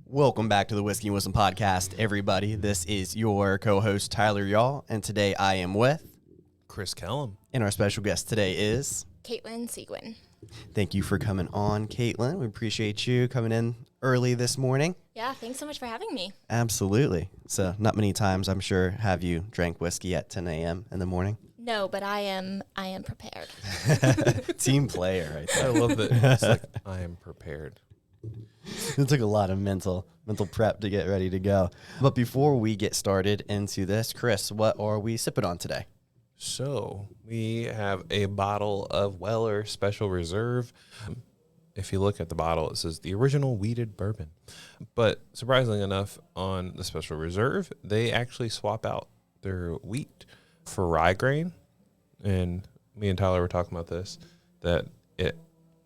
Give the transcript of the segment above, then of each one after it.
Welcome back to the Whiskey and Wisdom Podcast, everybody. This is your co-host, Tyler Y'all, and today I am with Chris Kellum. And our special guest today is Kaitlyn Sequin. Thank you for coming on, Kaitlyn. We appreciate you coming in early this morning. Yeah, thanks so much for having me. Absolutely. So not many times, I'm sure, have you drank whiskey at 10 a.m. in the morning? No, but I am prepared. Team player right there. I love that. It's like, I am prepared. It took a lot of mental prep to get ready to go. But before we get started into this, Chris, what are we sipping on today? So we have a bottle of Weller Special Reserve. If you look at the bottle, it says the original wheated bourbon. But surprisingly enough, on the Special Reserve, they actually swap out their wheat for rye grain. And me and Tyler were talking about this, that it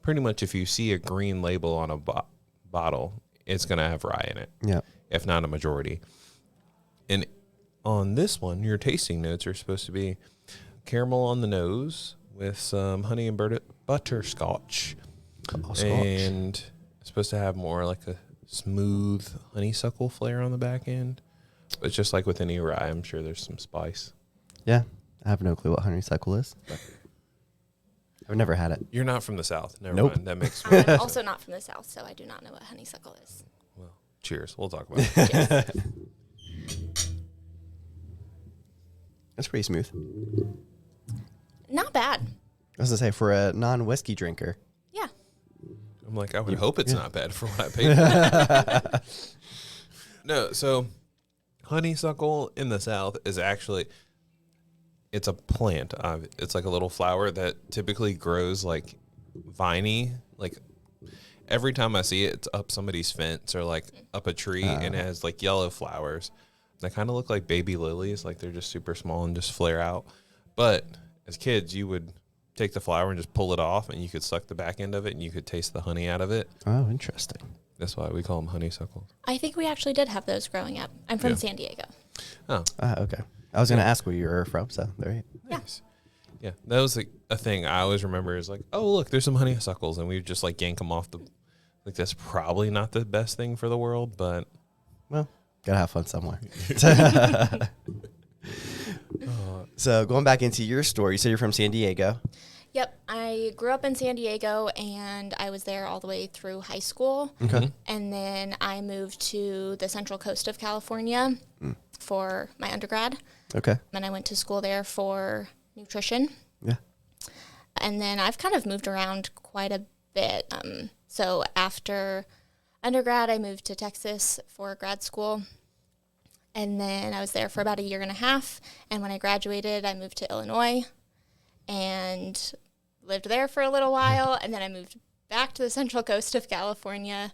pretty much, if you see a green label on a bottle, it's going to have rye in it. Yeah. If not a majority. And on this one, your tasting notes are supposed to be caramel on the nose with some honey and butterscotch. Oh, scotch. And it's supposed to have more like a smooth honeysuckle flair on the back end. But just like with any rye, I'm sure there's some spice. Yeah. I have no clue what honeysuckle is. I've never had it. You're not from the South. Never Nope. mind. That makes I'm also not from the South, so I do not know what honeysuckle is. Well, cheers. We'll talk about it. Cheers. That's pretty smooth. Not bad. I was going to say, for a non-whiskey drinker. Yeah. I'm like, I would hope it's not bad for what I paid for. No, so honeysuckle in the South is actually, it's a plant. It's like a little flower that typically grows like viney. Like every time I see it, it's up somebody's fence or like up a tree, and it has like yellow flowers. They kind of look like baby lilies, like they're just super small and just flare out. But as kids, you would take the flower and just pull it off, and you could suck the back end of it, and you could taste the honey out of it. Oh, interesting. That's why we call them honeysuckles. I think we actually did have those growing up. I'm from Yeah. San Diego. Oh, Okay. I was going to ask where you were from, so there you go. nice. Yeah, that was like a thing I always remember is like, oh, look, there's some honeysuckles, and we would just like yank them off the, like that's probably not the best thing for the world, but. Well, got to have fun somewhere. So going back into your story, you said you're from San Diego. Yep. I grew up in San Diego, and I was there all the way through high school. Okay. And then I moved to the central coast of California for my undergrad. Okay. And I went to school there for nutrition. Yeah. And then I've kind of moved around quite a bit. So after undergrad, I moved to Texas for grad school. And then I was there for about a year and a half. And when I graduated, I moved to Illinois and lived there for a little while. And then I moved back to the central coast of California.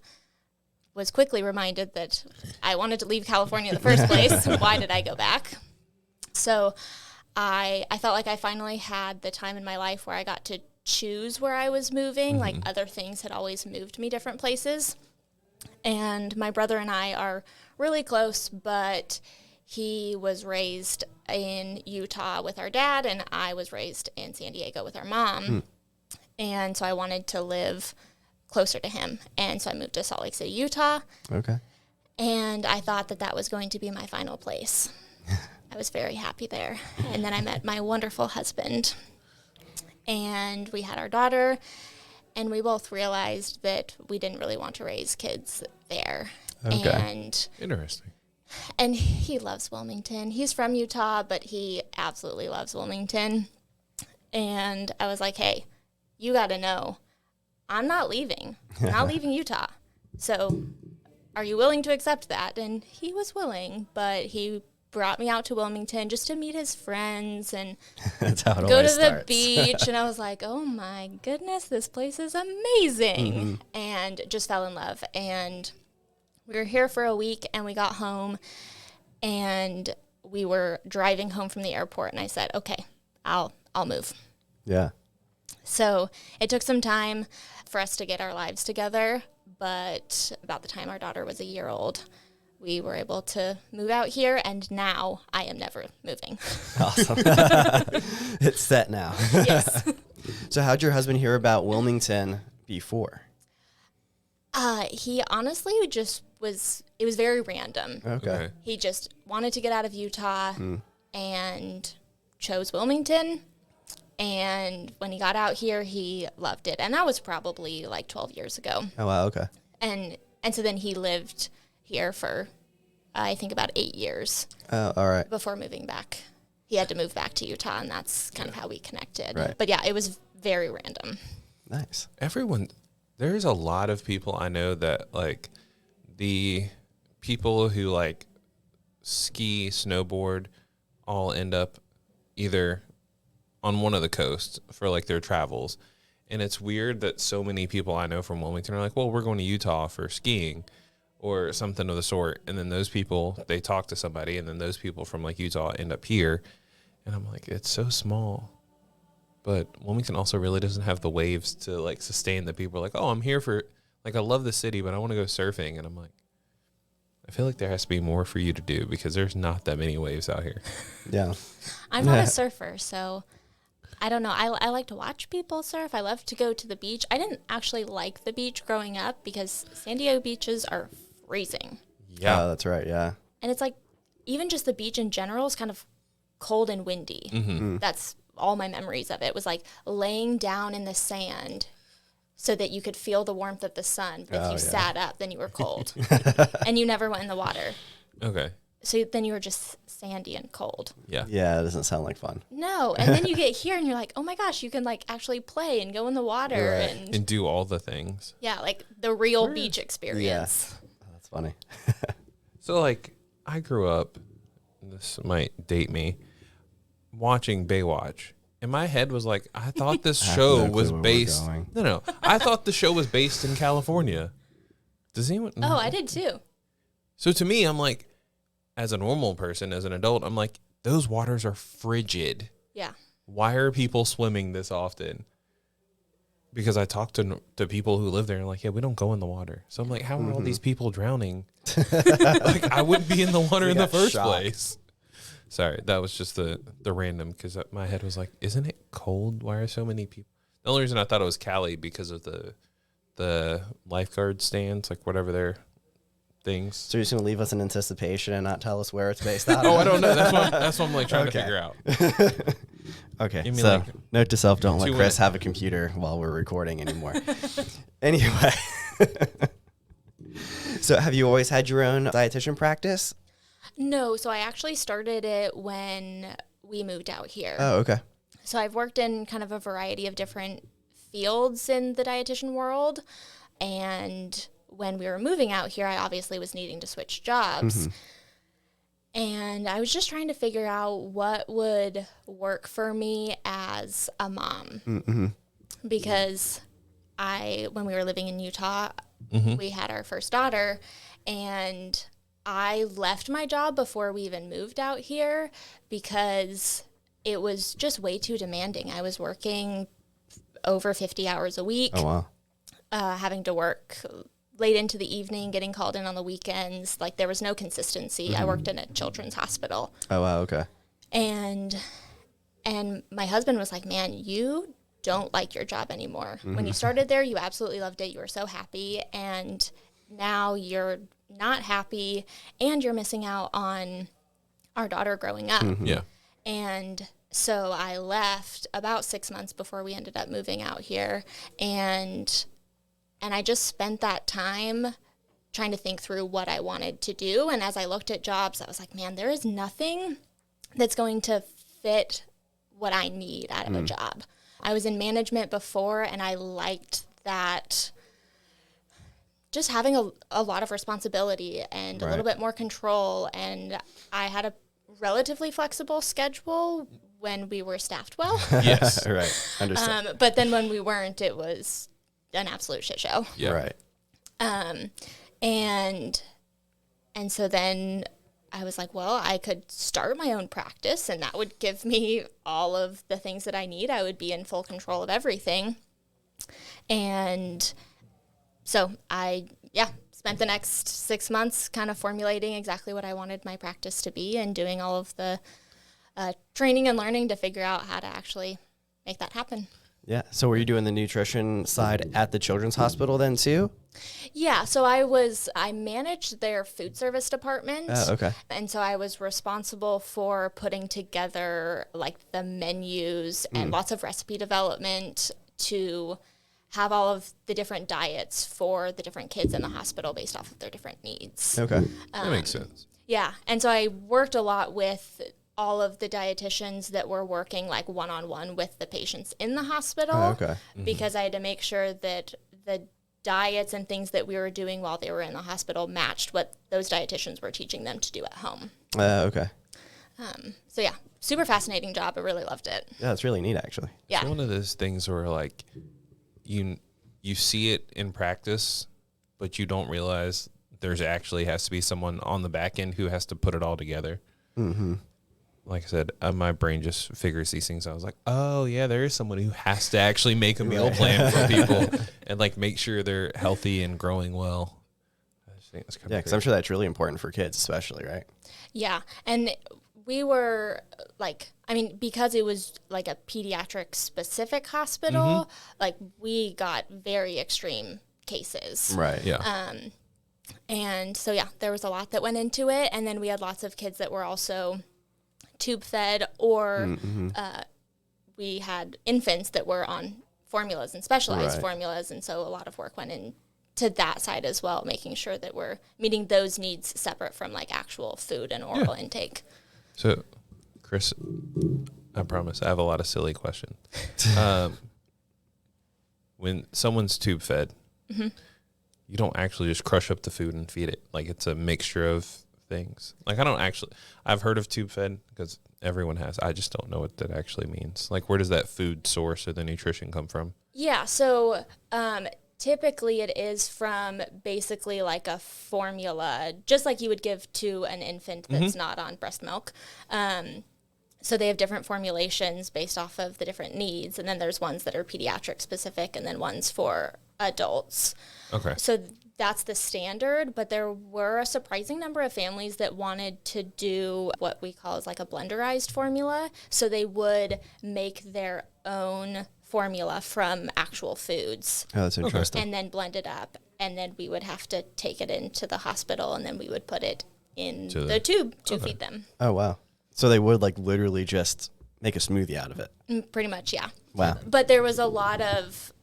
Was quickly reminded that I wanted to leave California in the first place. Why did I go back? So I felt like I finally had the time in my life where I got to choose where I was moving. Like other things had always moved me different places. And my brother and I are really close, but he was raised in Utah with our dad, and I was raised in San Diego with our mom. And so I wanted to live closer to him. And so I moved to Salt Lake City, Utah. Okay. And I thought that that was going to be my final place. I was very happy there. And then I met my wonderful husband. And we had our daughter. And we both realized that we didn't really want to raise kids there. Okay. And he loves Wilmington. He's from Utah, but he absolutely loves Wilmington. And I was like, hey, you got to know, I'm not leaving. I'm not leaving Utah. So are you willing to accept that? And he was willing, but he brought me out to Wilmington just to meet his friends and That's how it go to always the starts. beach. And I was like, oh my goodness, this place is amazing. And just fell in love. And we were here for a week, and we got home, and we were driving home from the airport, and I said, okay, I'll move. Yeah. So it took some time for us to get our lives together, but about the time our daughter was a year old, we were able to move out here, and now I am never moving. Awesome. It's set now. Yes. So how'd your husband hear about Wilmington before? He honestly just it was very random. Okay. He just wanted to get out of Utah and chose Wilmington. And when he got out here, he loved it. And that was probably like 12 years ago. Oh, wow. Okay. And so then he lived here for, I think, about 8 years Oh, all right. before moving back. He had to move back to Utah, and that's kind of how we connected. Right. But yeah, it was very random. Nice. There's a lot of people I know that like the people who like ski, snowboard, all end up either on one of the coasts for like their travels. And it's weird that so many people I know from Wilmington are like, well, we're going to Utah for skiing or something of the sort. And then those people, they talk to somebody, and then those people from like Utah end up here. And I'm like, it's so small. But Wilmington also really doesn't have the waves to like sustain the people like, oh, I'm here for, like, I love the city, but I want to go surfing. And I'm like, I feel like there has to be more for you to do because there's not that many waves out here. Yeah. I'm not a surfer, so I don't know. I like to watch people surf. I love to go to the beach. I didn't actually like the beach growing up because San Diego beaches are freezing. Yeah. Oh, that's right. Yeah. And it's like, even just the beach in general is kind of cold and windy. Mm-hmm. That's all my memories of it was like laying down in the sand so that you could feel the warmth of the sun. But if you sat up, then you were cold. And you never went in the water. Okay. So then you were just sandy and cold. Yeah. Yeah. It doesn't sound like fun. No. And then you get here and you're like, oh my gosh, you can like actually play and go in the water. Right. And do all the things. Yeah, like the real beach experience. Oh, that's funny. So, like, I grew up, this might date me, watching Baywatch. And my head was like, I thought this show was based. No. I thought the show was based in California. Does anyone? Oh, I did too. So to me, I'm like, as a normal person, as an adult, I'm like, those waters are frigid. Yeah. Why are people swimming this often? Because I talked to people who live there and like, yeah, we don't go in the water. So I'm like, how are all these people drowning? Like, I wouldn't be in the water in the first place. Sorry, that was just the random, because my head was like, isn't it cold? Why are so many people? The only reason I thought it was Cali because of the lifeguard stands, like whatever their things. So you're just going to leave us in anticipation and not tell us where it's based out of? Oh, I don't know. That's what I'm like trying to figure out. Okay, so note to self, don't let Chris have a computer while we're recording anymore. Anyway. So have you always had your own dietitian practice? No, so I actually started it when we moved out here. Oh, okay. So I've worked in kind of a variety of different fields in the dietitian world. And when we were moving out here, I obviously was needing to switch jobs. And I was just trying to figure out what would work for me as a mom. Because when we were living in Utah, we had our first daughter, and I left my job before we even moved out here because it was just way too demanding. I was working over 50 hours a week. Oh, wow. Having to work late into the evening, getting called in on the weekends. Like, there was no consistency. I worked in a children's hospital. Oh, wow. Okay. And my husband was like, man, you don't like your job anymore. When you started there, you absolutely loved it. You were so happy. And now you're not happy, and you're missing out on our daughter growing up. Yeah. And so I left about 6 months before we ended up moving out here. And I just spent that time trying to think through what I wanted to do. And as I looked at jobs, I was like, man, there is nothing that's going to fit what I need out of a job. I was in management before, and I liked that, just having a lot of responsibility and a little bit more control. And I had a relatively flexible schedule when we were staffed well. Yes. Right. Understand. But then when we weren't, it was an absolute shit show. Yeah. Right. And so then I was like, well, I could start my own practice, and that would give me all of the things that I need. I would be in full control of everything. And so I spent the next 6 months kind of formulating exactly what I wanted my practice to be and doing all of the training and learning to figure out how to actually make that happen. Yeah. So were you doing the nutrition side at the children's hospital then too? Yeah, so I managed their food service department. Oh, okay. And so I was responsible for putting together like the menus and lots of recipe development to have all of the different diets for the different kids in the hospital based off of their different needs. Okay. That makes sense. Yeah, and so I worked a lot with all of the dietitians that were working like one-on-one with the patients in the hospital. Oh, okay. Because I had to make sure that the diets and things that we were doing while they were in the hospital matched what those dietitians were teaching them to do at home. Okay. So yeah, super fascinating job. I really loved it. Yeah, it's really neat actually. Yeah. It's one of those things where like you see it in practice, but you don't realize there's actually has to be someone on the back end who has to put it all together. Mm-hmm. Like I said, my brain just figures these things. I was like, oh yeah, there is someone who has to actually make a meal plan for people and like make sure they're healthy and growing well. I just think that's kind Yeah, of because I'm sure that's really important for kids, especially, right? Yeah. And we were like, I mean, because it was like a pediatric specific hospital, like we got very extreme cases. Right. yeah. And so, yeah, there was a lot that went into it. And then we had lots of kids that were also tube fed, or we had infants that were on formulas and specialized Right. formulas. And so a lot of work went into that side as well, making sure that we're meeting those needs separate from like actual food and oral intake. So, Chris, I promise I have a lot of silly questions. When someone's tube fed, you don't actually just crush up the food and feed it. Like it's a mixture of things. Like I've heard of tube fed because everyone has. I just don't know what that actually means. Like where does that food source or the nutrition come from? Yeah, so typically it is from basically like a formula, just like you would give to an infant that's not on breast milk. So they have different formulations based off of the different needs, and then there's ones that are pediatric specific and then ones for adults. Okay. So that's the standard, but there were a surprising number of families that wanted to do what we call as like a blenderized formula. So they would make their own formula from actual foods Oh, that's interesting. and then blend it up. And then we would have to take it into the hospital, and then we would put it in the tube to feed them. Oh, wow. So they would like literally just make a smoothie out of it. Pretty much, yeah. Wow. But there was a lot of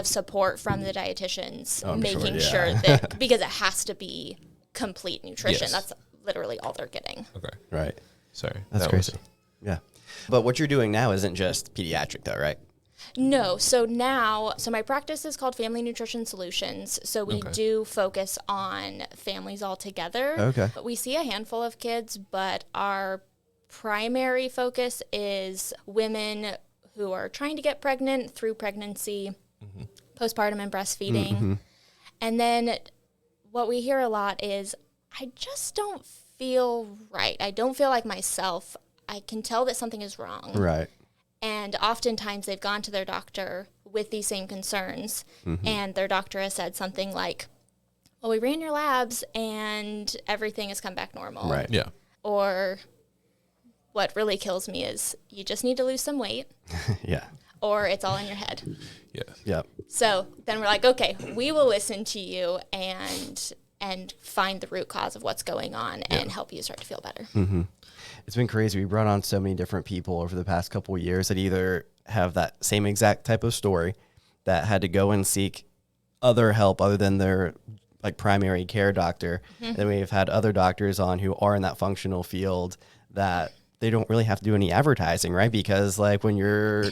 support from the dietitians, I'm making sure, sure yeah. that, because it has to be complete nutrition. Yes. That's literally all they're getting. Okay. Right. Sorry. That's That crazy. was- Yeah. But what you're doing now isn't just pediatric though, right? No, so my practice is called Family Nutrition Solutions. So we do focus on families altogether. Okay. We see a handful of kids, but our primary focus is women who are trying to get pregnant through pregnancy, postpartum and breastfeeding. And then what we hear a lot is, I just don't feel right. I don't feel like myself. I can tell that something is wrong. Right. And oftentimes they've gone to their doctor with these same concerns, and their doctor has said something like, well, we ran your labs and everything has come back normal. Right. Yeah. Or what really kills me is you just need to lose some weight, Yeah. or it's all in your head. Yeah. Yep. So then we're like, okay, we will listen to you and find the root cause of what's going on and help you start to feel better. It's been crazy. We brought on so many different people over the past couple of years that either have that same exact type of story, that had to go and seek other help other than their like primary care doctor. And then we've had other doctors on who are in that functional field that they don't really have to do any advertising, right? Because like when your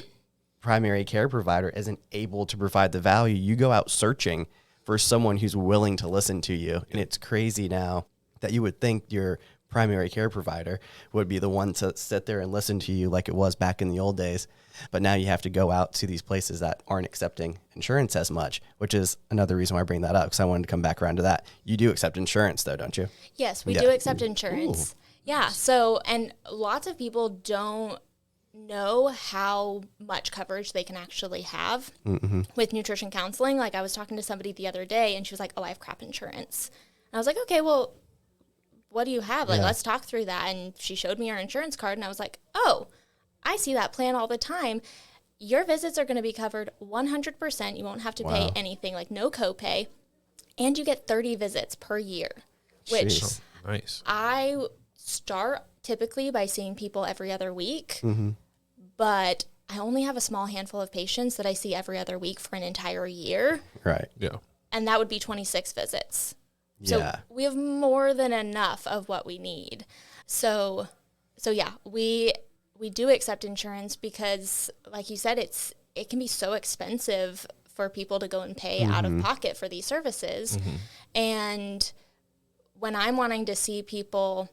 primary care provider isn't able to provide the value, you go out searching for someone who's willing to listen to you. And it's crazy now that you would think your primary care provider would be the one to sit there and listen to you like it was back in the old days. But now you have to go out to these places that aren't accepting insurance as much, which is another reason why I bring that up, because I wanted to come back around to that. You do accept insurance though, don't you? Yes, we Yeah. do accept insurance. Yeah. So, and lots of people don't know how much coverage they can actually have with nutrition counseling. Like I was talking to somebody the other day and she was like, oh, I have crap insurance. And I was like, okay, well, what do you have? Like, let's talk through that. And she showed me her insurance card and I was like, oh, I see that plan all the time. your visits are going to be covered 100%. You won't have to pay anything, like no copay. And you get 30 visits per year, which nice. I start typically by seeing people every other week, but I only have a small handful of patients that I see every other week for an entire year. Right. Yeah. And that would be 26 visits. So we have more than enough of what we need. So yeah, we do accept insurance because, like you said, it can be so expensive for people to go and pay out of pocket for these services. And when I'm wanting to see people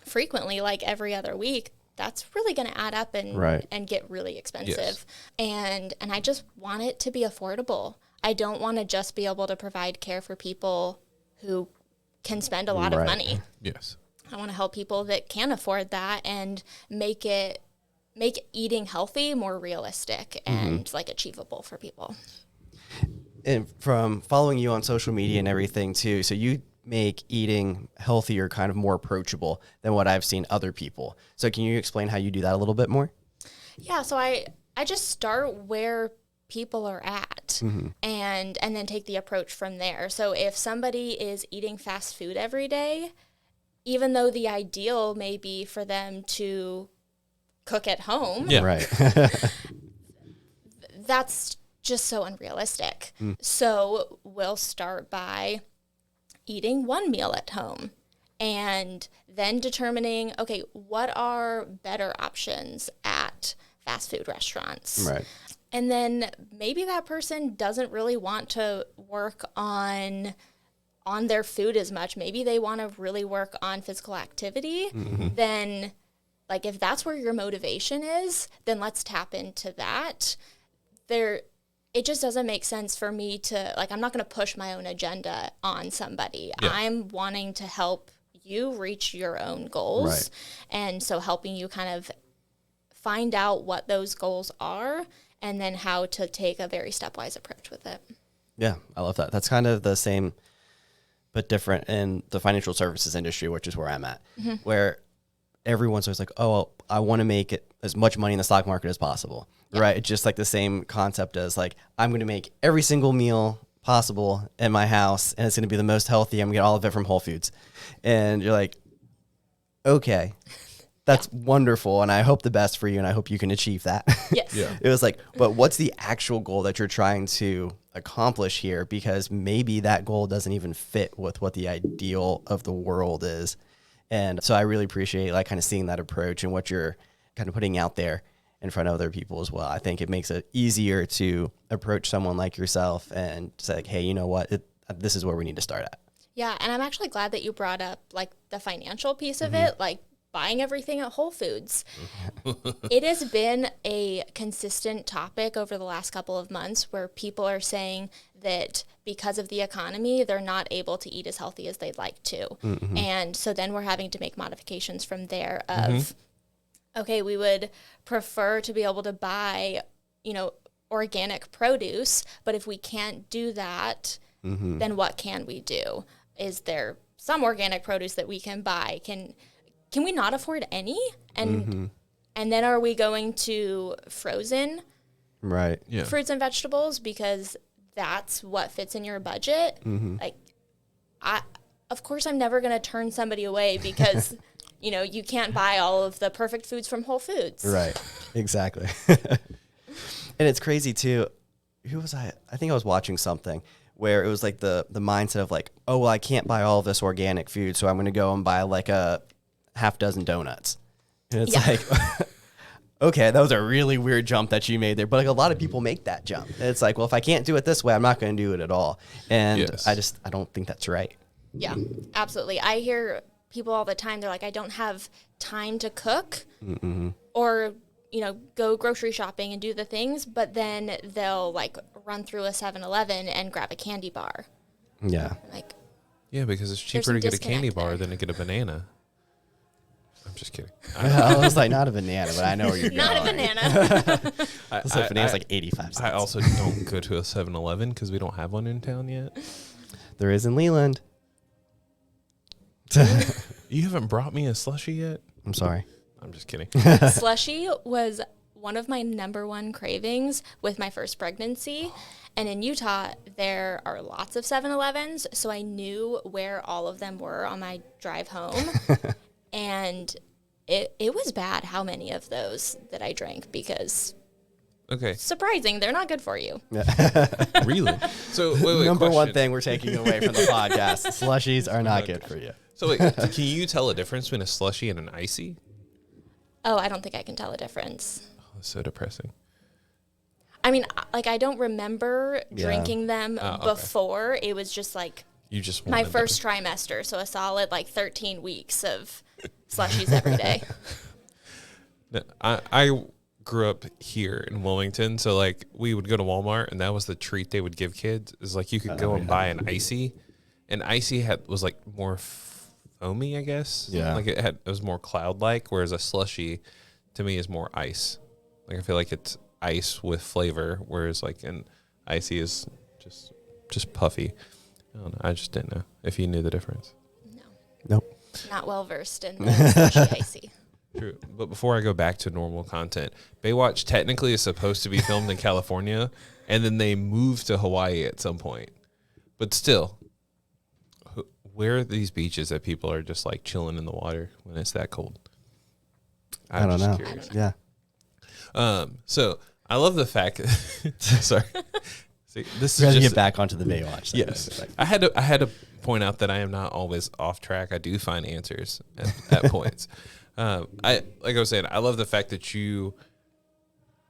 frequently, like every other week, that's really going to add up and get really expensive. Yes. And I just want it to be affordable. I don't want to just be able to provide care for people who can spend a lot of money. Yes. I want to help people that can afford that and make eating healthy more realistic and like achievable for people. And from following you on social media and everything too, so you make eating healthier kind of more approachable than what I've seen other people. So can you explain how you do that a little bit more? Yeah, so I just start where people are at and then take the approach from there. So if somebody is eating fast food every day, even though the ideal may be for them to cook at home, that's just so unrealistic. So we'll start by eating one meal at home and then determining, okay, what are better options at fast food restaurants? Right. And then maybe that person doesn't really want to work on their food as much. Maybe they want to really work on physical activity. Then, like, if that's where your motivation is, then let's tap into that. It just doesn't make sense for me to, like, I'm not going to push my own agenda on somebody. Yeah. I'm wanting to help you reach your own goals. Right. And so helping you kind of find out what those goals are and then how to take a very stepwise approach with it. Yeah, I love that. That's kind of the same but different in the financial services industry, which is where I'm at, where everyone's always like, oh, well, I want to make it as much money in the stock market as possible. Yeah. Right. It's just like the same concept as like, I'm going to make every single meal possible in my house and it's going to be the most healthy. I'm going to get all of it from Whole Foods. And you're like, okay, that's wonderful. And I hope the best for you. And I hope you can achieve that. Yes. Yeah. It was like, but what's the actual goal that you're trying to accomplish here? Because maybe that goal doesn't even fit with what the ideal of the world is. And so I really appreciate like kind of seeing that approach and what you're kind of putting out there in front of other people as well. I think it makes it easier to approach someone like yourself and say like, hey, you know what, this is where we need to start at. Yeah. And I'm actually glad that you brought up like the financial piece of it, like buying everything at Whole Foods. It has been a consistent topic over the last couple of months where people are saying that because of the economy, they're not able to eat as healthy as they'd like to. And so then we're having to make modifications from there of, okay, we would prefer to be able to buy, organic produce, but if we can't do that, then what can we do? Is there some organic produce that we can buy? Can we not afford any? And then are we going to frozen fruits and vegetables because that's what fits in your budget? Like, of course I'm never going to turn somebody away because you can't buy all of the perfect foods from Whole Foods. Right. Exactly. And it's crazy too. Who was I? I think I was watching something where it was like the mindset of like, oh, well, I can't buy all of this organic food, so I'm going to go and buy like a half dozen donuts. And it's like, okay, that was a really weird jump that you made there. But like a lot of people make that jump. And it's like, well, if I can't do it this way, I'm not going to do it at all. And I don't think that's right. Yeah, absolutely. I hear people all the time, they're like, I don't have time to cook or, go grocery shopping and do the things, but then they'll like run through a 7-Eleven and grab a candy bar. Yeah. Like, yeah, because it's cheaper to get a candy bar than to get a banana. I'm just kidding. I was like, not a banana, but I know where you're going. Not a banana. Banana's like 85 cents. I also don't go to a 7-Eleven because we don't have one in town yet. There is in Leland. You haven't brought me a slushie yet? I'm sorry. I'm just kidding. Slushy was one of my number one cravings with my first pregnancy. And in Utah, there are lots of 7-Elevens, so I knew where all of them were on my drive home. And it was bad how many of those that I drank because, surprising, they're not good for you. Really? So wait, Number one thing we're taking away from the podcast, slushies are not good for you. So wait, can you tell a difference between a slushie and an icy? Oh, I don't think I can tell a difference. Oh, that's so depressing. I mean, like, I don't remember drinking them before. It was just like you just my first trimester, so a solid like 13 weeks of slushies every day. I grew up here in Wilmington, so like we would go to Walmart, and that was the treat they would give kids. Is like you could go and buy an icy, and icy was like more foamy, I guess. Yeah, like it was more cloud like, whereas a slushie to me is more ice. Like I feel like it's ice with flavor, whereas like an icy is just puffy. I don't know. I just didn't know if you knew the difference. No. Nope. Not well versed in the slushy icy. True. But before I go back to normal content, Baywatch technically is supposed to be filmed in California, and then they moved to Hawaii at some point. But still, where are these beaches that people are just like chilling in the water when it's that cold? I don't know. Yeah. So I love the fact. Sorry. See, this We're is gonna just get back onto the Baywatch. Yes, I had to point out that I am not always off track. I do find answers at points. Like I was saying, I love the fact that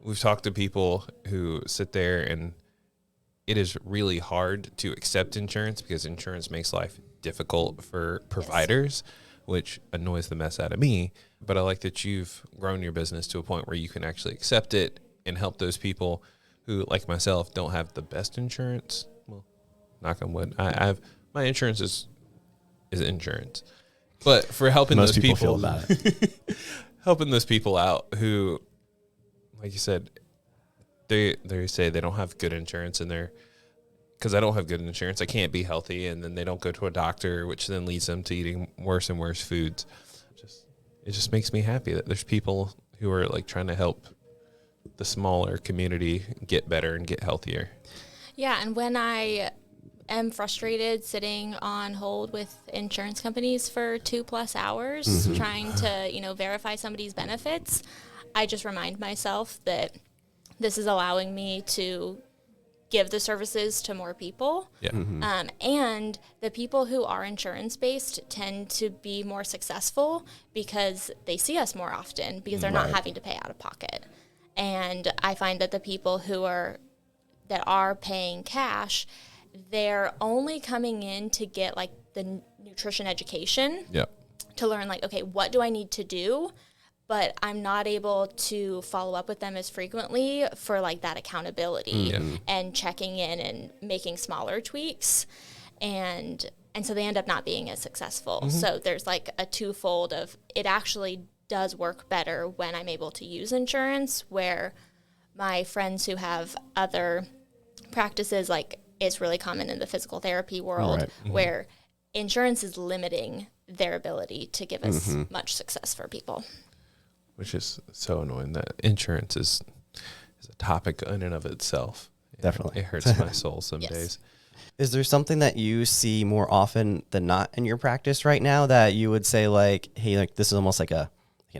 we've talked to people who sit there, and it is really hard to accept insurance because insurance makes life difficult for providers, which annoys the mess out of me. But I like that you've grown your business to a point where you can actually accept it and help those people who, like myself, don't have the best insurance. Well, knock on wood, I have my insurance is insurance. But for helping Most those people feel about it. helping those people out who, like you said, they say they don't have good insurance, and because I don't have good insurance, I can't be healthy, and then they don't go to a doctor, which then leads them to eating worse and worse foods. It just makes me happy that there's people who are like trying to help the smaller community get better and get healthier. Yeah, and when I am frustrated sitting on hold with insurance companies for 2+ hours trying to, verify somebody's benefits, I just remind myself that this is allowing me to give the services to more people. Yeah. And the people who are insurance-based tend to be more successful because they see us more often because they're not having to pay out of pocket. And I find that the people that are paying cash, they're only coming in to get like the nutrition education to learn like, okay, what do I need to do? But I'm not able to follow up with them as frequently for like that accountability and checking in and making smaller tweaks. And so they end up not being as successful. So there's like a twofold of it actually does work better when I'm able to use insurance, where my friends who have other practices, like it's really common in the physical therapy world, where insurance is limiting their ability to give us much success for people. Which is so annoying that insurance is a topic in and of itself. Definitely. It hurts my soul some Yes. days. Is there something that you see more often than not in your practice right now that you would say like, hey, like this is almost like an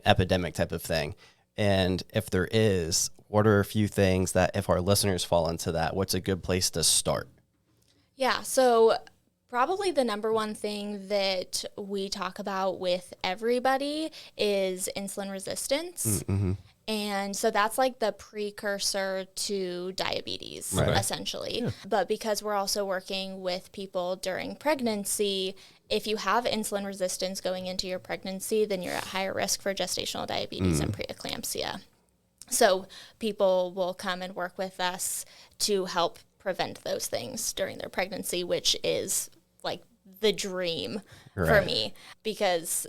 epidemic type of thing? And if there is, what are a few things that if our listeners fall into that, what's a good place to start? Yeah, so probably the number one thing that we talk about with everybody is insulin resistance. And so that's like the precursor to diabetes, essentially. Yeah. But because we're also working with people during pregnancy, if you have insulin resistance going into your pregnancy, then you're at higher risk for gestational diabetes and preeclampsia. So people will come and work with us to help prevent those things during their pregnancy, which is like the dream for me. Because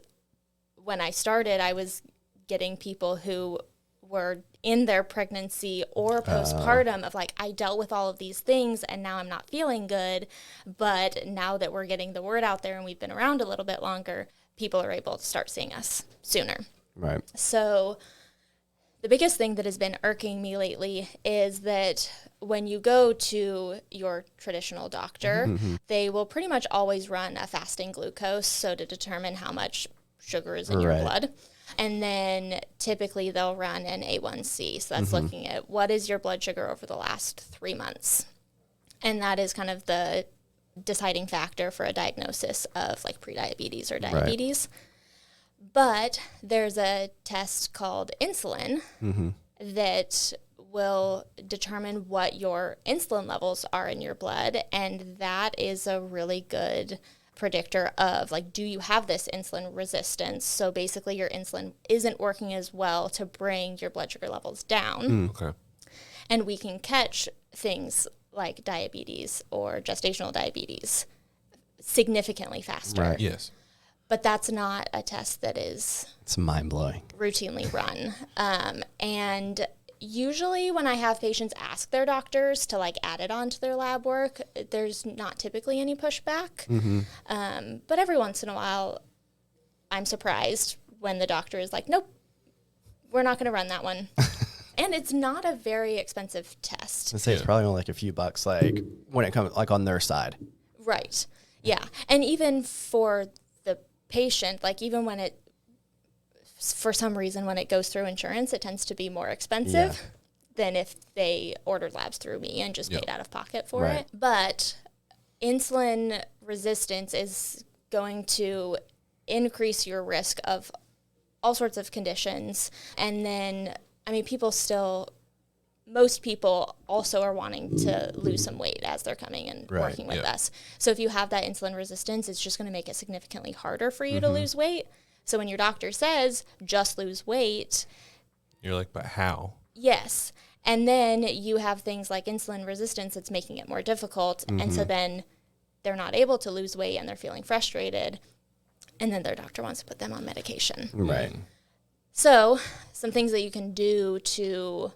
when I started, I was getting people who were in their pregnancy or postpartum of like, I dealt with all of these things and now I'm not feeling good. But now that we're getting the word out there and we've been around a little bit longer, people are able to start seeing us sooner. Right. So The biggest thing that has been irking me lately is that when you go to your traditional doctor, they will pretty much always run a fasting glucose, so to determine how much sugar is in your blood. And then typically they'll run an A1C, so that's looking at what is your blood sugar over the last 3 months. And that is kind of the deciding factor for a diagnosis of like prediabetes or diabetes. But there's a test called insulin that will determine what your insulin levels are in your blood, and that is a really good predictor of like, do you have this insulin resistance? So basically your insulin isn't working as well to bring your blood sugar levels down. Okay. And we can catch things like diabetes or gestational diabetes significantly faster. Right. Yes. But that's not a test that is It's mind-blowing. routinely run. And usually when I have patients ask their doctors to like add it on to their lab work, there's not typically any pushback. But every once in a while, I'm surprised when the doctor is like, nope, we're not going to run that one. And it's not a very expensive test. I say it's probably only like a few bucks, like when it comes like on their side. Right. Yeah. And even for the patient, like even when it, for some reason, when it goes through insurance, it tends to be more expensive than if they ordered labs through me and just paid out of pocket for it. But insulin resistance is going to increase your risk of all sorts of conditions. And then, I mean, most people also are wanting to lose some weight as they're coming and working with us. So if you have that insulin resistance, it's just going to make it significantly harder for you to lose weight. So when your doctor says, just lose weight. You're like, but how? Yes. And then you have things like insulin resistance that's making it more difficult. And so then they're not able to lose weight and they're feeling frustrated. And then their doctor wants to put them on medication. Right. So some things that you can do to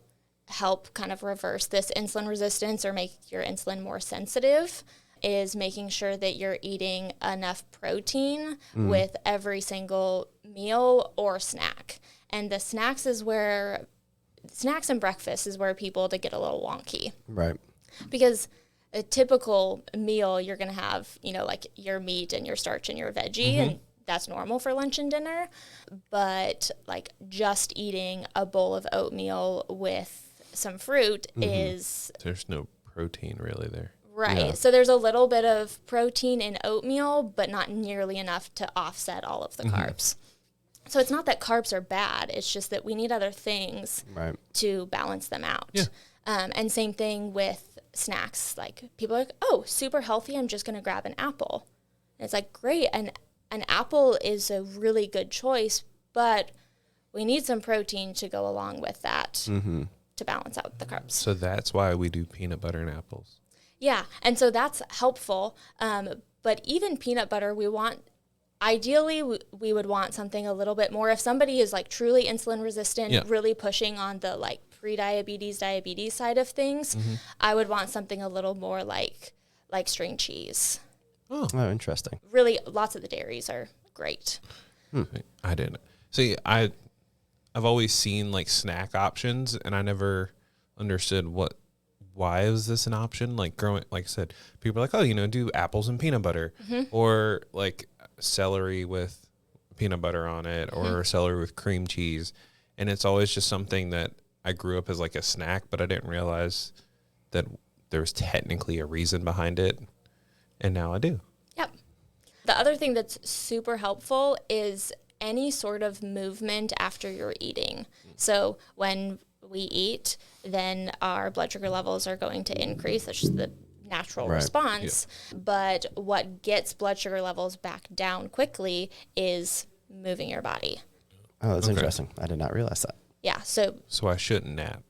help kind of reverse this insulin resistance or make your insulin more sensitive is making sure that you're eating enough protein with every single meal or snack. And the snacks and breakfast is where people get a little wonky. Right. Because a typical meal, you're going to have, like your meat and your starch and your veggie, and that's normal for lunch and dinner. But like just eating a bowl of oatmeal with some fruit is... There's no protein really there. Right. Yeah. So there's a little bit of protein in oatmeal, but not nearly enough to offset all of the carbs. So it's not that carbs are bad. It's just that we need other things to balance them out. Yeah. And same thing with snacks. Like people are like, oh, super healthy. I'm just going to grab an apple. And it's like, great. And an apple is a really good choice, but we need some protein to go along with that to balance out the carbs. So that's why we do peanut butter and apples. Yeah, and so that's helpful. But even peanut butter, ideally, we would want something a little bit more. If somebody is like truly insulin resistant, really pushing on the like pre-diabetes, diabetes side of things, I would want something a little more like string cheese. Oh, interesting. Really, lots of the dairies are great. I didn't. See, I've always seen like snack options, and I never understood why is this an option? Like growing, like I said, people are like, oh, do apples and peanut butter, or like celery with peanut butter on it, or celery with cream cheese, and it's always just something that I grew up as like a snack, but I didn't realize that there was technically a reason behind it, and now I do. Yep. The other thing that's super helpful is any sort of movement after you're eating. So when we eat, then our blood sugar levels are going to increase. That's just the natural response. Yeah. But what gets blood sugar levels back down quickly is moving your body. Oh, that's interesting. I did not realize that. Yeah. So I shouldn't nap.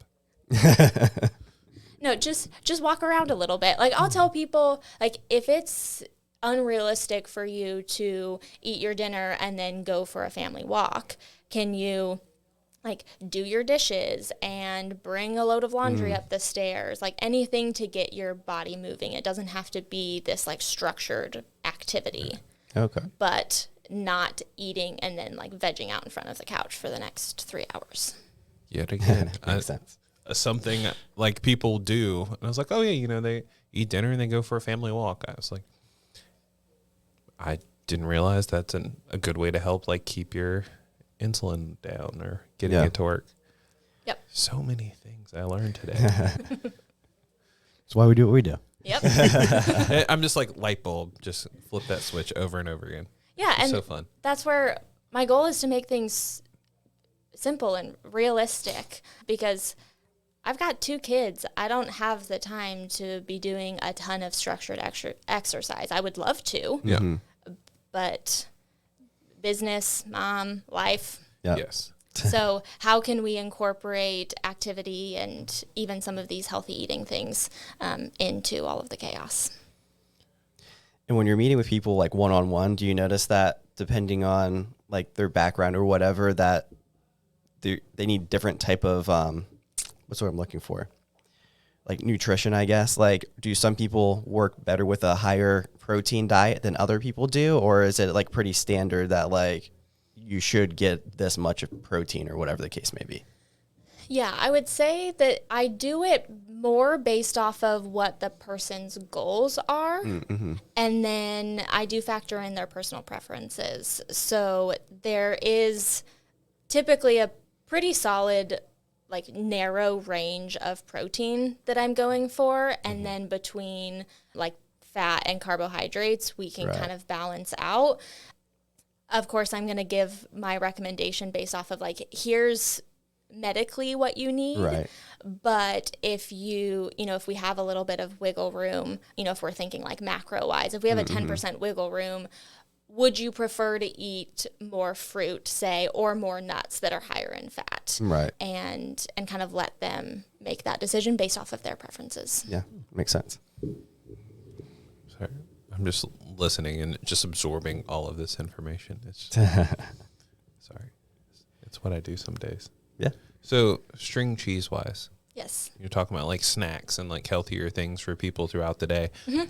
No, just walk around a little bit. Like I'll tell people, like if it's unrealistic for you to eat your dinner and then go for a family walk, can you like do your dishes and bring a load of laundry up the stairs, like anything to get your body moving. It doesn't have to be this like structured activity. Okay. But not eating and then like vegging out in front of the couch for the next 3 hours. Yet again, Makes sense. something like people do. And I was like, oh yeah, they eat dinner and they go for a family walk. I was like, I didn't realize that's a good way to help like keep your insulin down or getting it to work. Yep. So many things I learned today. That's why we do what we do. Yep. I'm just like light bulb, just flip that switch over and over again. Yeah, and so fun. That's where my goal is to make things simple and realistic, because I've got 2 kids. I don't have the time to be doing a ton of structured exercise. I would love to. Yeah. But business, mom, life. Yep. Yes. So how can we incorporate activity and even some of these healthy eating things into all of the chaos? And when you're meeting with people like one-on-one, do you notice that depending on like their background or whatever, that they need different type of, what's what I'm looking for? Like nutrition, I guess. Like, do some people work better with a higher protein diet than other people do? Or is it like pretty standard that like you should get this much of protein or whatever the case may be? Yeah, I would say that I do it more based off of what the person's goals are. Mm-hmm. And then I do factor in their personal preferences. So there is typically a pretty solid, like narrow range of protein that I'm going for. And then between like fat and carbohydrates, we can kind of balance out. Of course, I'm going to give my recommendation based off of like, here's medically what you need. Right. But if if we have a little bit of wiggle room, if we're thinking like macro wise, if we have a 10% wiggle room, would you prefer to eat more fruit, say, or more nuts that are higher in fat? Right. And kind of let them make that decision based off of their preferences. Yeah, makes sense. Sorry. I'm just listening and just absorbing all of this information. It's sorry. It's what I do some days. Yeah. So string cheese wise, Yes. you're talking about like snacks and like healthier things for people throughout the day. Mm-hmm.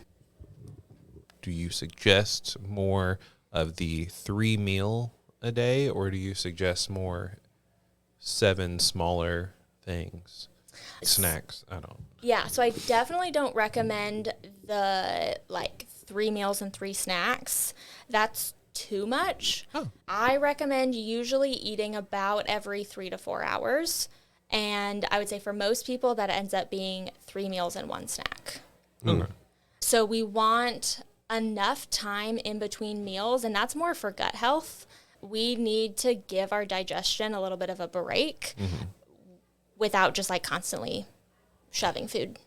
Do you suggest more of the 3 meal a day, or do you suggest more 7 smaller things? Snacks. I don't. Yeah, so I definitely don't recommend the like 3 meals and 3 snacks. That's too much. Oh. I recommend usually eating about every 3 to 4 hours. And I would say for most people that ends up being 3 meals and 1 snack. Okay. So we want enough time in between meals, and that's more for gut health. We need to give our digestion a little bit of a break without just like constantly shoving food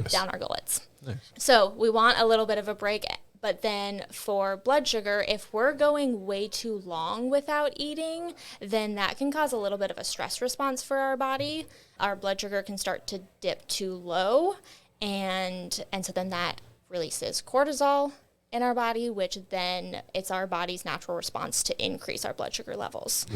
down our gullets. Nice. So we want a little bit of a break. But then for blood sugar, if we're going way too long without eating, then that can cause a little bit of a stress response for our body. Our blood sugar can start to dip too low, and so then that releases cortisol in our body, which then it's our body's natural response to increase our blood sugar levels.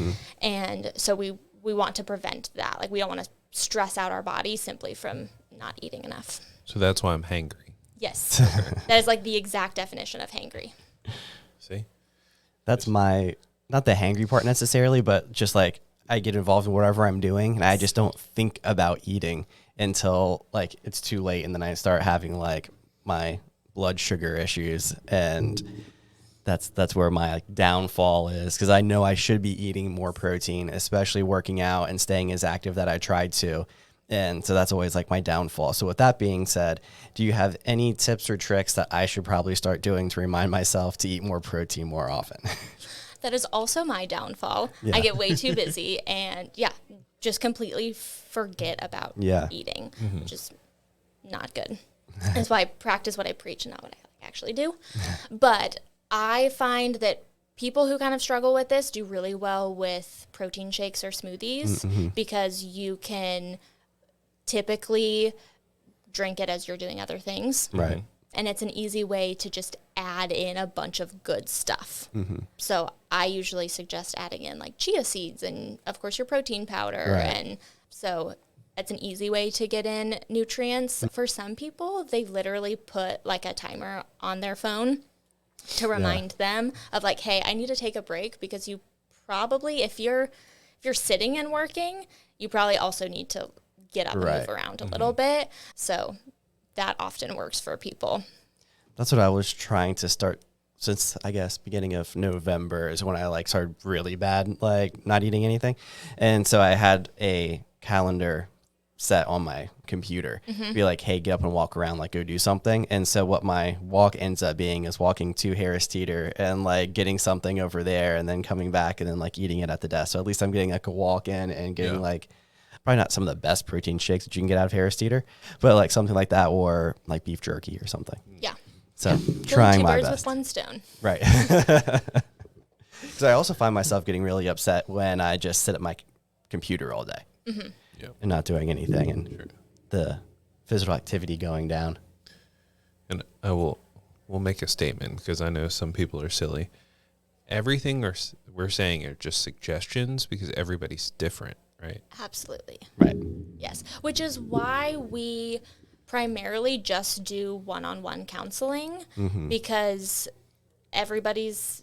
And so we want to prevent that. Like, we don't want to stress out our body simply from not eating enough. So that's why I'm hangry. Yes. That is like the exact definition of hangry. See? That's my, not the hangry part necessarily, but just like I get involved in whatever I'm doing and I just don't think about eating until like it's too late, and then I start having like my blood sugar issues, and that's where my like downfall is, because I know I should be eating more protein, especially working out and staying as active that I tried to. And so that's always like my downfall. So with that being said, do you have any tips or tricks that I should probably start doing to remind myself to eat more protein more often? That is also my downfall. Yeah. I get way too busy and just completely forget about eating, which is not good. That's why I practice what I preach and not what I actually do. But I find that people who kind of struggle with this do really well with protein shakes or smoothies, because you can typically drink it as you're doing other things. Right. And it's an easy way to just add in a bunch of good stuff. So I usually suggest adding in like chia seeds and, of course, your protein powder. Right. And so it's an easy way to get in nutrients. For some people, they literally put like a timer on their phone to remind them of like, hey, I need to take a break, because you probably, if you're if you're sitting and working, you probably also need to get up and move around a little bit. So that often works for people. That's what I was trying to start since, I guess, beginning of November is when I like started really bad, like not eating anything. And so I had a calendar set on my computer, be like, hey, get up and walk around, like go do something. And so what my walk ends up being is walking to Harris Teeter and like getting something over there and then coming back and then like eating it at the desk. So at least I'm getting like a walk in and getting like probably not some of the best protein shakes that you can get out of Harris Teeter, but like something like that, or like beef jerky or something. Yeah. So trying my birds best. with one stone. Right. Because I also find myself getting really upset when I just sit at my computer all day and not doing anything, and the physical activity going down. And I will make a statement because I know some people are silly. Everything we're saying are just suggestions because everybody's different, right? Absolutely. Right. Yes. Which is why we primarily just do one-on-one counseling, because everybody's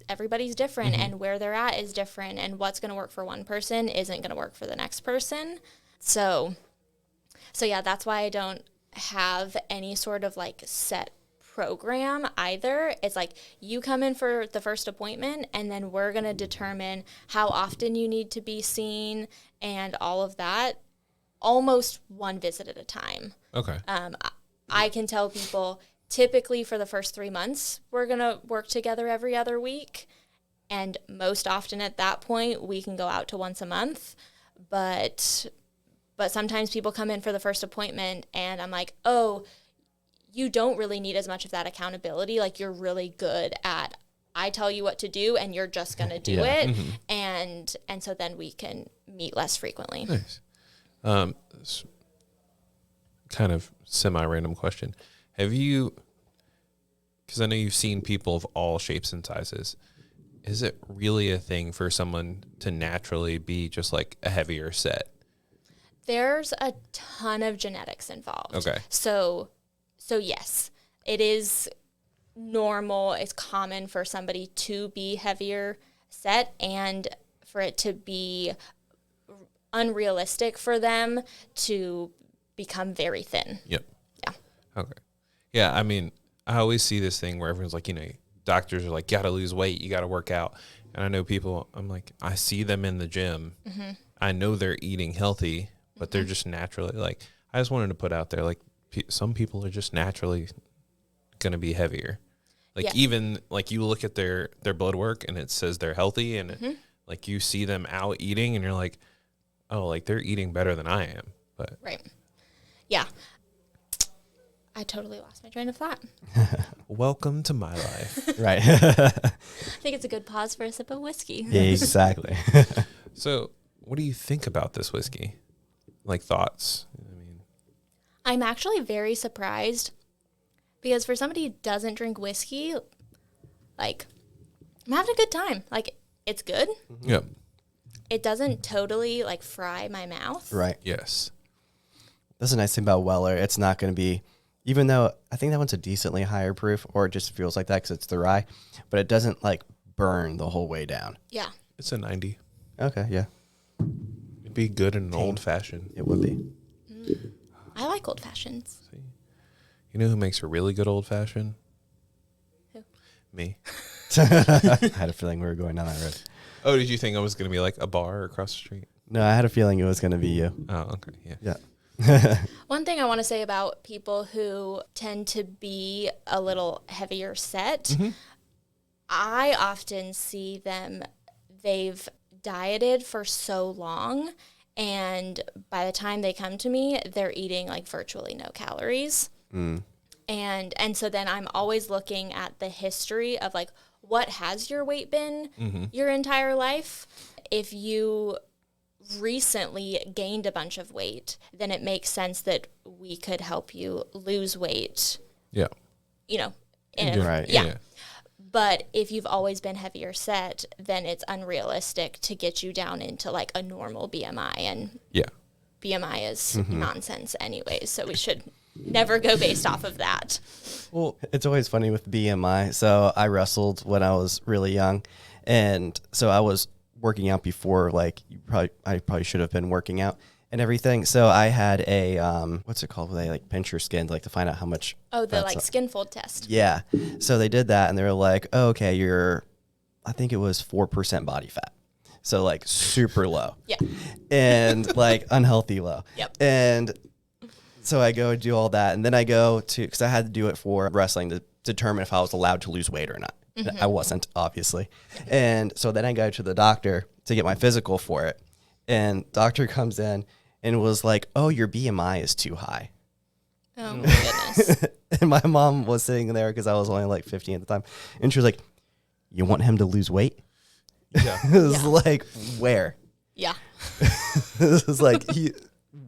different and where they're at is different, and what's going to work for one person isn't going to work for the next person. So yeah, that's why I don't have any sort of like set program either. It's like you come in for the first appointment and then we're going to determine how often you need to be seen and all of that, almost one visit at a time. Okay. I can tell people typically for the first 3 months, we're going to work together every other week. And most often at that point, we can go out to once a month. But sometimes people come in for the first appointment and I'm like, oh, you don't really need as much of that accountability. Like you're really good at, I tell you what to do and you're just going to do it. And so then we can meet less frequently. Nice. Kind of semi-random question. Have you, because I know you've seen people of all shapes and sizes, is it really a thing for someone to naturally be just like a heavier set? There's a ton of genetics involved. Okay. So yes, it is normal. It's common for somebody to be heavier set and for it to be unrealistic for them to become very thin. Yep. Yeah. Okay. Yeah, I mean, I always see this thing where everyone's like, doctors are like, gotta lose weight, you gotta work out. And I know people, I'm like, I see them in the gym. I know they're eating healthy, but they're just naturally like, I just wanted to put out there, like, some people are just naturally going to be heavier. Like, even, like, you look at their blood work and it says they're healthy and, like, you see them out eating and you're like, oh, like, they're eating better than I am. But Right. Yeah. I totally lost my train of thought. Welcome to my life. Right. I think it's a good pause for a sip of whiskey. Yeah, exactly. So, what do you think about this whiskey? Like, thoughts? I mean, I'm actually very surprised because for somebody who doesn't drink whiskey, like, I'm having a good time. Like, it's good. Yep. It doesn't totally, like, fry my mouth. Right. Yes. That's a nice thing about Weller. It's not going to be, even though I think that one's a decently higher proof, or it just feels like that because it's the rye, but it doesn't, like, burn the whole way down. Yeah. It's a 90. Okay, yeah. It'd be good in an old fashioned. It would be. I like old fashions. See? You know who makes a really good old fashioned? Who? Me. I had a feeling we were going down that road. Oh, did you think I was going to be like a bar across the street? No, I had a feeling it was going to be you. Oh, okay. Yeah. Yeah. One thing I want to say about people who tend to be a little heavier set, I often see them, they've dieted for so long, and by the time they come to me, they're eating like virtually no calories. And so then I'm always looking at the history of like, what has your weight been your entire life? If you recently gained a bunch of weight, then it makes sense that we could help you lose weight. Yeah. Right. Yeah. But if you've always been heavier set, then it's unrealistic to get you down into like a normal BMI, and Yeah. BMI is nonsense anyways, so we should never go based off of that. Well, it's always funny with BMI. So I wrestled when I was really young. And so I was working out before, like I probably should have been working out and everything. So I had a what's it called? Where they like pinch your skin, like to find out how much. Oh, the like skin fold test. Yeah. So they did that, and they were like, oh, okay, I think it was 4% body fat. So like super low. Yeah. And like unhealthy low. Yep. And so I go do all that, and then I go to, because I had to do it for wrestling to determine if I was allowed to lose weight or not. Mm-hmm. I wasn't, obviously. And so then I go to the doctor to get my physical for it. And doctor comes in and was like, oh, your BMI is too high. Oh, my goodness. And my mom was sitting there because I was only like 15 at the time. And she was like, you want him to lose weight? Yeah. It was like, where? Yeah. This is like, he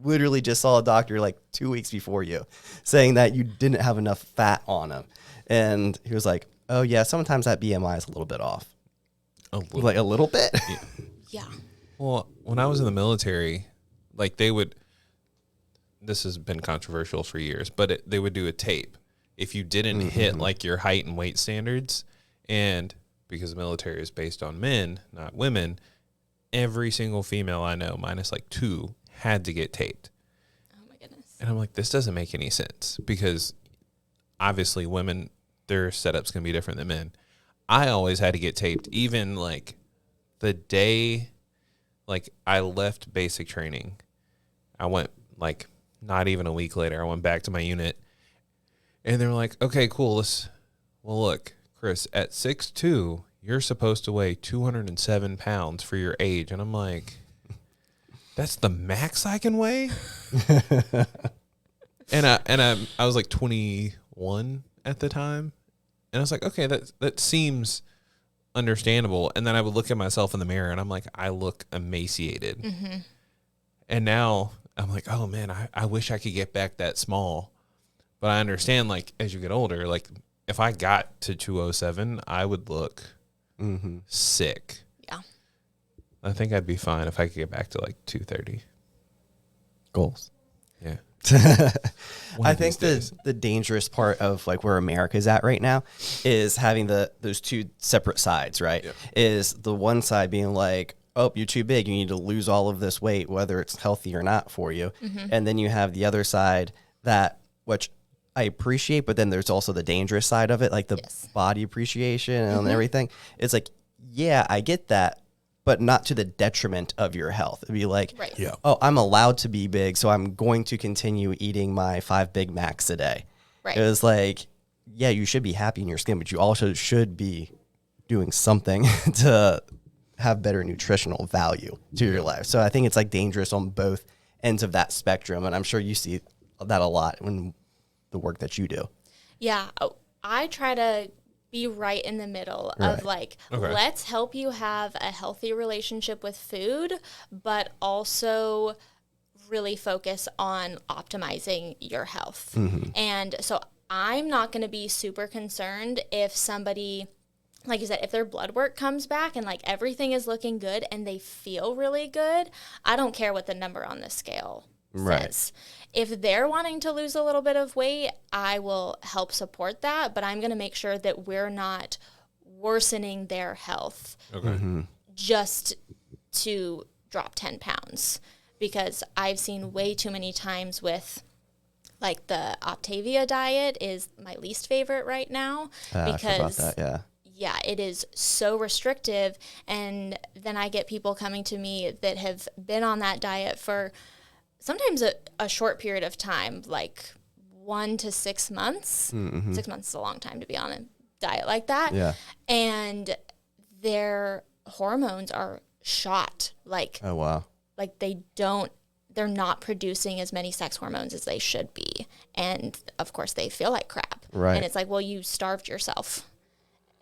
literally just saw a doctor like 2 weeks before you saying that you didn't have enough fat on him. And he was like, oh, yeah, sometimes that BMI is a little bit off. Like a little bit? Yeah. Well, when I was in the military, like this has been controversial for years, but they would do a tape. If you didn't hit like your height and weight standards, and because the military is based on men, not women, every single female I know, minus like 2, had to get taped. Oh my goodness. And I'm like, this doesn't make any sense, because obviously women, their setup's going to be different than men. I always had to get taped, even like the day like I left basic training. I went like not even a week later, I went back to my unit, and they're like, okay, cool. Well, look, Chris, at 6'2", you're supposed to weigh 207 pounds for your age. And I'm like, that's the max I can weigh? and I was like 21 at the time. And I was like, okay, that seems understandable. And then I would look at myself in the mirror, and I'm like, I look emaciated. Mm-hmm. And now I'm like, oh man, I wish I could get back that small. But I understand, like, as you get older, like if I got to 207, I would look sick. Yeah. I think I'd be fine if I could get back to like 230. Goals. Yeah. I think the dangerous part of like where America's at right now is having those two separate sides, right? Yeah. Is the one side being like, oh, you're too big, you need to lose all of this weight, whether it's healthy or not for you. Mm-hmm. And then you have the other side which I appreciate, but then there's also the dangerous side of it, like the body appreciation and everything. It's like, yeah, I get that, but not to the detriment of your health. It'd be like, oh, I'm allowed to be big, so I'm going to continue eating my 5 Big Macs a day. Right. It was like, yeah, you should be happy in your skin, but you also should be doing something to have better nutritional value to your life. So I think it's like dangerous on both ends of that spectrum, and I'm sure you see that a lot in the work that you do. Yeah, I try to be right in the middle of like, let's help you have a healthy relationship with food, but also really focus on optimizing your health. Mm-hmm. And so I'm not going to be super concerned if somebody, like you said, if their blood work comes back and like everything is looking good and they feel really good. I don't care what the number on the scale says. If they're wanting to lose a little bit of weight, I will help support that, but I'm going to make sure that we're not worsening their health just to drop 10 pounds. Because I've seen way too many times with, like, the Optavia diet is my least favorite right now. Because I forgot that, yeah, it is so restrictive. And then I get people coming to me that have been on that diet for sometimes a short period of time, like 1 to 6 months. Mm-hmm. 6 months is a long time to be on a diet like that. Yeah. And their hormones are shot. Like, oh, wow. Like they're not producing as many sex hormones as they should be. And of course they feel like crap. Right. And it's like, well, you starved yourself.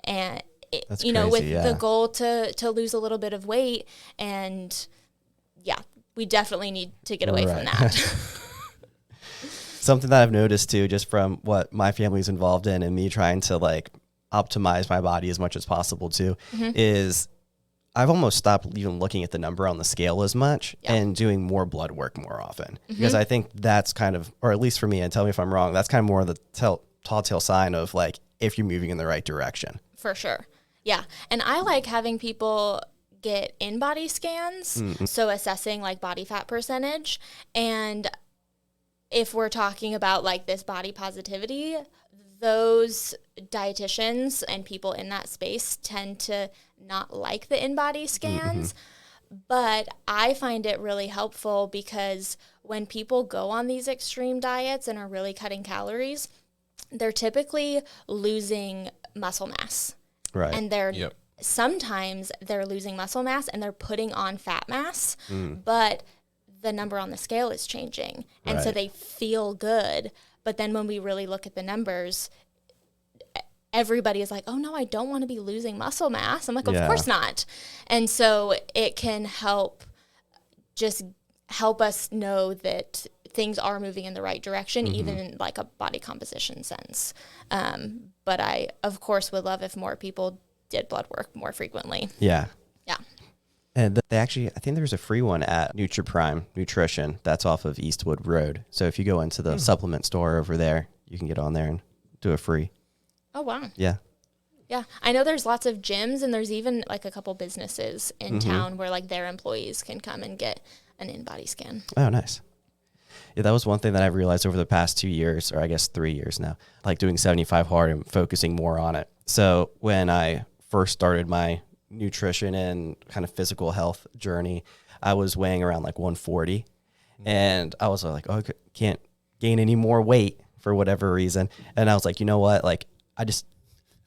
And that's you know, crazy, with the goal to lose a little bit of weight. And yeah, we definitely need to get away from that. Something that I've noticed too, just from what my family's involved in and me trying to like optimize my body as much as possible too, is I've almost stopped even looking at the number on the scale as much and doing more blood work more often. Because I think that's kind of, or at least for me, and tell me if I'm wrong, that's kind of more of the telltale sign of like if you're moving in the right direction. For sure. Yeah. And I like having people get in-body scans, so assessing like body fat percentage. And if we're talking about like this body positivity, those dietitians and people in that space tend to not like the in-body scans. But I find it really helpful because when people go on these extreme diets and are really cutting calories, they're typically losing muscle mass. Right. And sometimes they're losing muscle mass and they're putting on fat mass, but the number on the scale is changing. And so they feel good. But then when we really look at the numbers, everybody is like, oh no, I don't want to be losing muscle mass. I'm like, of course not. And so it can help us know that things are moving in the right direction, even in like a body composition sense. But I, of course, would love if more people did blood work more frequently. Yeah. Yeah. And they actually, I think there's a free one at NutriPrime Nutrition that's off of Eastwood Road. So if you go into the supplement store over there, you can get on there and do a free. Oh, wow. Yeah. Yeah. I know there's lots of gyms and there's even like a couple businesses in town where like their employees can come and get an in-body scan. Oh, nice. Yeah, that was one thing that I've realized over the past 2 years, or I guess 3 years now, like doing 75 hard and focusing more on it. So when I first started my nutrition and kind of physical health journey, I was weighing around like 140 and I was like, oh, I can't gain any more weight for whatever reason. And I was like, you know what? Like, I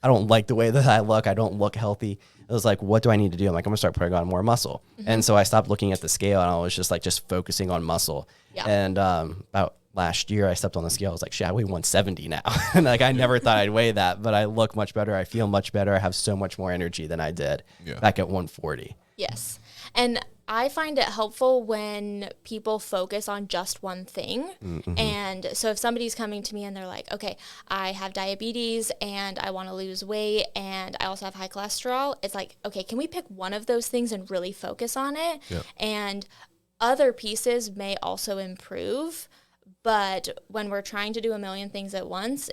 don't like the way that I look. I don't look healthy. It was like, what do I need to do? I'm like, I'm gonna start putting on more muscle. And so I stopped looking at the scale and I was just focusing on muscle. Yeah. And about last year I stepped on the scale. I was like, shit, I weigh 170 now. And like, I never thought I'd weigh that, but I look much better. I feel much better. I have so much more energy than I did back at 140. Yes. And I find it helpful when people focus on just one thing. And so if somebody's coming to me and they're like, okay, I have diabetes and I want to lose weight and I also have high cholesterol, it's like, okay, can we pick one of those things and really focus on it? Yeah. And other pieces may also improve, but when we're trying to do a million things at once,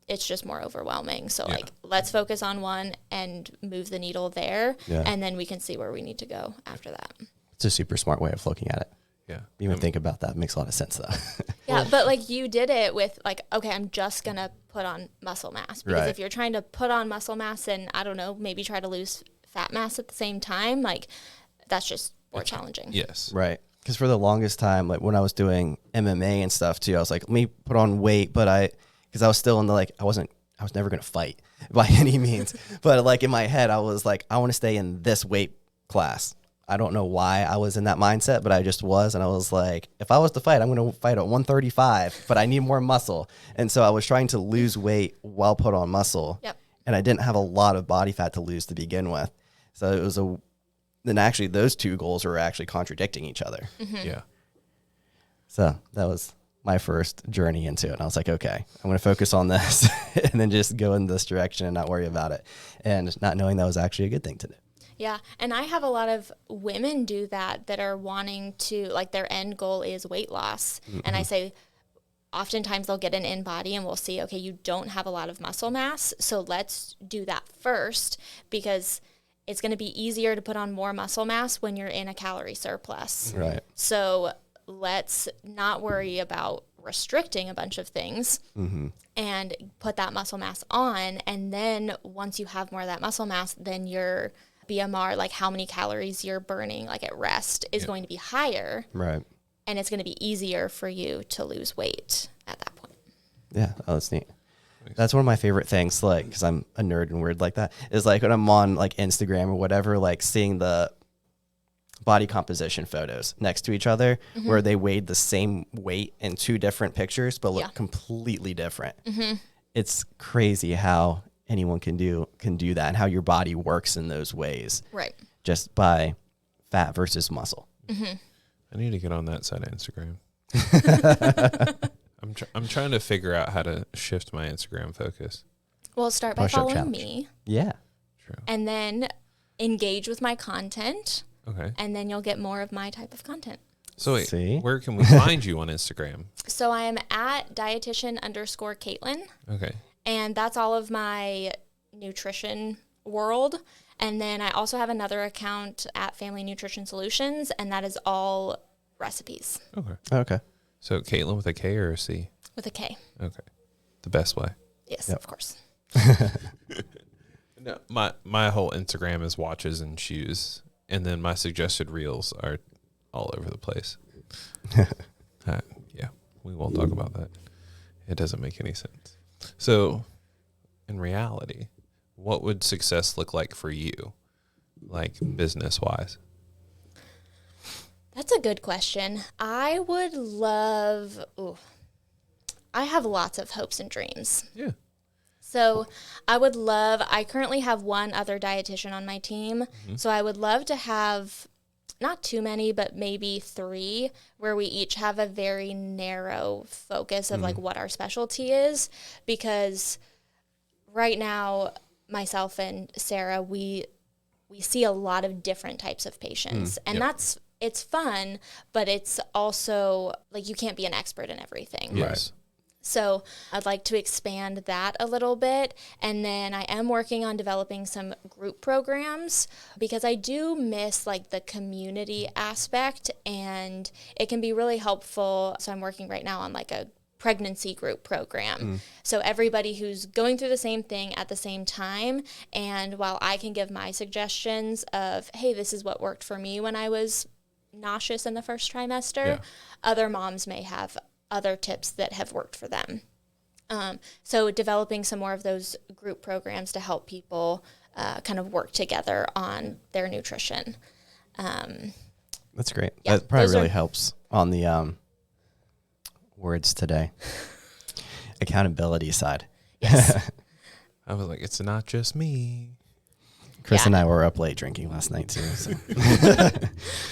it's just more overwhelming. So like, let's focus on one and move the needle there. Yeah. And then we can see where we need to go after that. It's a super smart way of looking at it. Yeah. Even think about that. It makes a lot of sense though. Yeah. But like you did it with like, okay, I'm just going to put on muscle mass, because if you're trying to put on muscle mass and I don't know, maybe try to lose fat mass at the same time, like that's just more challenging. Yes. Right. Because for the longest time, like when I was doing MMA and stuff too, I was like, let me put on weight, but because I was still in the, like, I was never going to fight by any means. But like in my head, I was like, I want to stay in this weight class. I don't know why I was in that mindset, but I just was. And I was like, if I was to fight, I'm going to fight at 135, but I need more muscle. And so I was trying to lose weight while put on muscle. Yep. And I didn't have a lot of body fat to lose to begin with. So it was then actually those two goals were actually contradicting each other. Yeah. So that was my first journey into it. And I was like, okay, I'm going to focus on this and then just go in this direction and not worry about it. And not knowing that was actually a good thing to do. Yeah. And I have a lot of women do that are wanting to, like, their end goal is weight loss. And I say, oftentimes they'll get an in-body and we'll see, okay, you don't have a lot of muscle mass, so let's do that first, because it's going to be easier to put on more muscle mass when you're in a calorie surplus. Right. So let's not worry about restricting a bunch of things and put that muscle mass on. And then once you have more of that muscle mass, then your BMR, like how many calories you're burning like at rest, is going to be higher. Right. And it's going to be easier for you to lose weight at that point. Yeah. Oh, that's neat. That's one of my favorite things, like, because I'm a nerd and weird like that, is like when I'm on like Instagram or whatever, like seeing the body composition photos next to each other where they weighed the same weight in two different pictures but look completely different. It's crazy how anyone can do that and how your body works in those ways. Right. Just by fat versus muscle. I need to get on that side of Instagram. I'm trying to figure out how to shift my Instagram focus. Well, start by Push-up following challenge. me. Yeah. True. And then engage with my content. Okay. And then you'll get more of my type of content. So wait, See? where can we find you on Instagram? So I am at dietitian_Kaitlyn. Okay. And that's all of my nutrition world. And then I also have another account at Family Nutrition Solutions, and that is all recipes. Okay. So Kaitlyn with a K or a C? With a K. Okay. The best way. Yes, Yep. of course. No, my whole Instagram is watches and shoes, and then my suggested reels are all over the place. Yeah, we won't talk about that. It doesn't make any sense. So, in reality, what would success look like for you, like business-wise? That's a good question. I have lots of hopes and dreams. Yeah. So I currently have one other dietitian on my team. Mm-hmm. So I would love to have not too many, but maybe 3 where we each have a very narrow focus of like what our specialty is. Because right now, myself and Sarah, we see a lot of different types of patients. And it's fun, but it's also like you can't be an expert in everything. Yes. So I'd like to expand that a little bit. And then I am working on developing some group programs because I do miss like the community aspect, and it can be really helpful. So I'm working right now on like a pregnancy group program. So everybody who's going through the same thing at the same time. And while I can give my suggestions of, hey, this is what worked for me when I was nauseous in the first trimester, other moms may have other tips that have worked for them. So developing some more of those group programs to help people kind of work together on their nutrition. That's great. Yeah, That probably really helps on the words today. Accountability side. Yes. I was like, it's not just me. Chris and I were up late drinking last night too. So.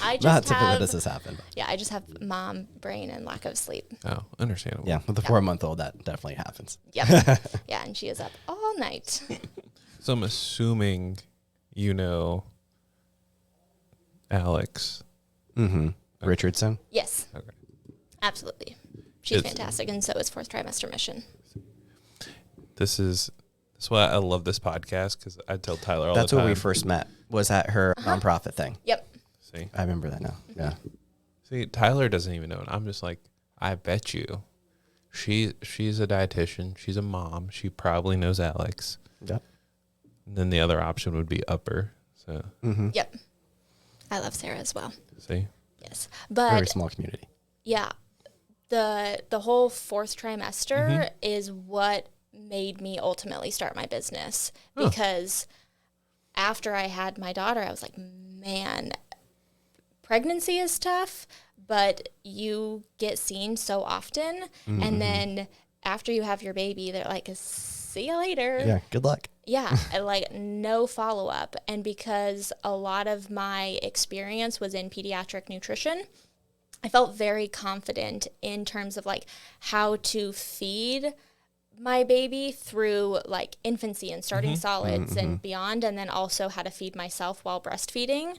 I just Not typically this has happened. Yeah, I just have mom brain and lack of sleep. Oh, understandable. Yeah, with the 4-month-old, that definitely happens. Yep. Yeah, and she is up all night. So I'm assuming you know Alex. Mm-hmm. Richardson? Yes. Okay. Absolutely. She's fantastic, and so is 4th trimester mission. That's why I love this podcast, because I tell Tyler all the time. That's where we first met, was at her nonprofit thing. Yep. See? I remember that now. Yeah. See, Tyler doesn't even know it. I'm just like, I bet you. She's a dietitian. She's a mom. She probably knows Alex. Yep. And then the other option would be Upper. So. Yep. I love Sarah as well. See? Yes. But Very small community. yeah, the whole 4th trimester is what made me ultimately start my business, because after I had my daughter, I was like, man, pregnancy is tough, but you get seen so often. And then after you have your baby, they're like, see you later. Yeah, good luck. Yeah, like no follow-up. And because a lot of my experience was in pediatric nutrition, I felt very confident in terms of like how to feed my baby through like infancy and starting solids and beyond, and then also how to feed myself while breastfeeding.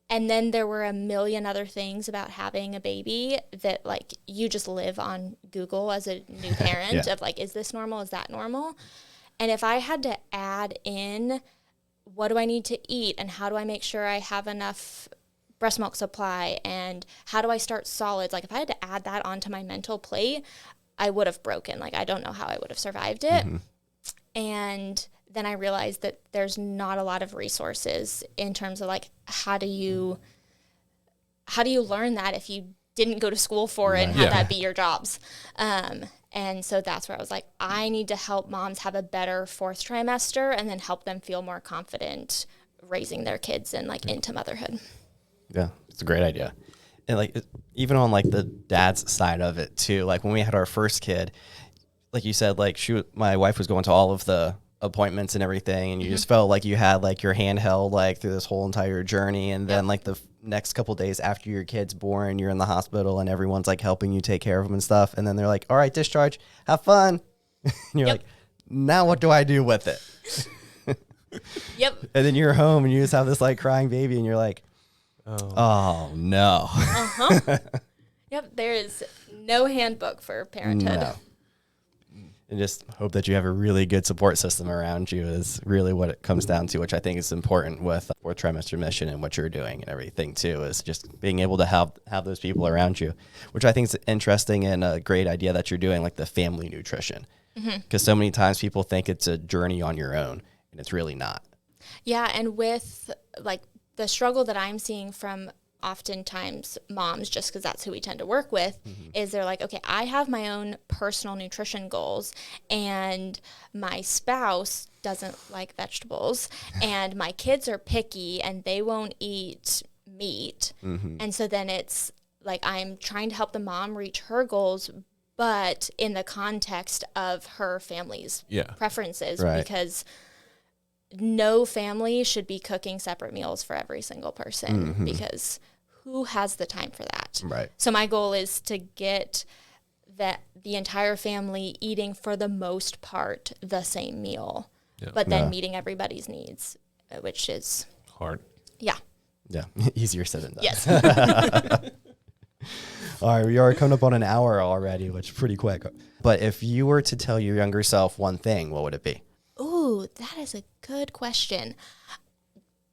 And then there were a million other things about having a baby that like you just live on Google as a new parent of like, is this normal? Is that normal? And if I had to add in, what do I need to eat and how do I make sure I have enough breast milk supply and how do I start solids? Like if I had to add that onto my mental plate, I would have broken. Like, I don't know how I would have survived it. And then I realized that there's not a lot of resources in terms of like, how do you learn that if you didn't go to school for it and have that be your jobs? And so that's where I was like, I need to help moms have a better 4th trimester and then help them feel more confident raising their kids and like into motherhood. Yeah, it's a great idea. And like even on like the dad's side of it too, like when we had our first kid, like you said, like my wife was going to all of the appointments and everything, and you just felt like you had like your hand held like through this whole entire journey. And then like the next couple days after your kid's born, you're in the hospital and everyone's like helping you take care of them and stuff. And then they're like, all right, discharge, have fun. And you're like, now what do I do with it? And then you're home and you just have this like crying baby and you're like, oh no. Yep. There is no handbook for parenthood. No. And just hope that you have a really good support system around you is really what it comes down to, which I think is important with fourth trimester mission and what you're doing and everything too, is just being able to have those people around you, which I think is interesting and a great idea that you're doing, like the family nutrition. Because so many times people think it's a journey on your own, and it's really not. Yeah, and with like the struggle that I'm seeing from oftentimes moms, just because that's who we tend to work with, is they're like, okay, I have my own personal nutrition goals, and my spouse doesn't like vegetables, and my kids are picky, and they won't eat meat. And so then it's like I'm trying to help the mom reach her goals, but in the context of her family's preferences, because no family should be cooking separate meals for every single person, because who has the time for that? Right. So my goal is to get that the entire family eating for the most part the same meal, but then meeting everybody's needs, which is hard. Yeah. Easier said than done. Yes. All right, we are coming up on an hour already, which is pretty quick. But if you were to tell your younger self one thing, what would it be? Ooh, that is a good question.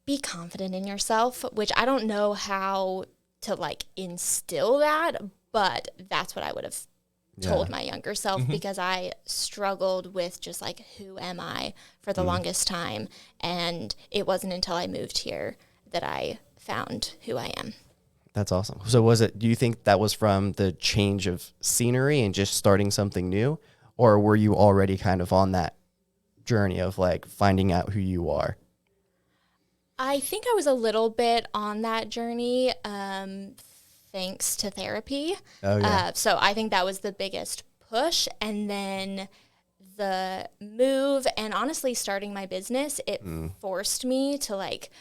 Be confident in yourself, which I don't know how to like instill that, but that's what I would have told my younger self, because I struggled with just like, who am I for the longest time? And it wasn't until I moved here that I found who I am. That's awesome. So do you think that was from the change of scenery and just starting something new? Or were you already kind of on that journey of like finding out who you are? I think I was a little bit on that journey, thanks to therapy. Oh, yeah. So I think that was the biggest push. And then the move, and honestly starting my business, it forced me to like,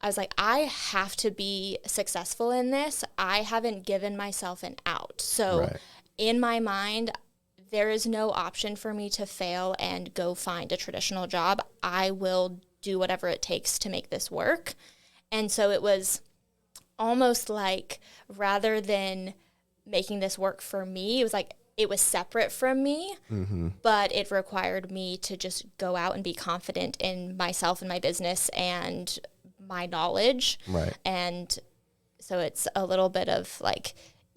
I was like, I have to be successful in this. I haven't given myself an out. So in my mind, there is no option for me to fail and go find a traditional job. I will do whatever it takes to make this work. And so it was almost like, rather than making this work for me, it was like it was separate from me, but it required me to just go out and be confident in myself and my business and my knowledge. And so it's a little bit of like,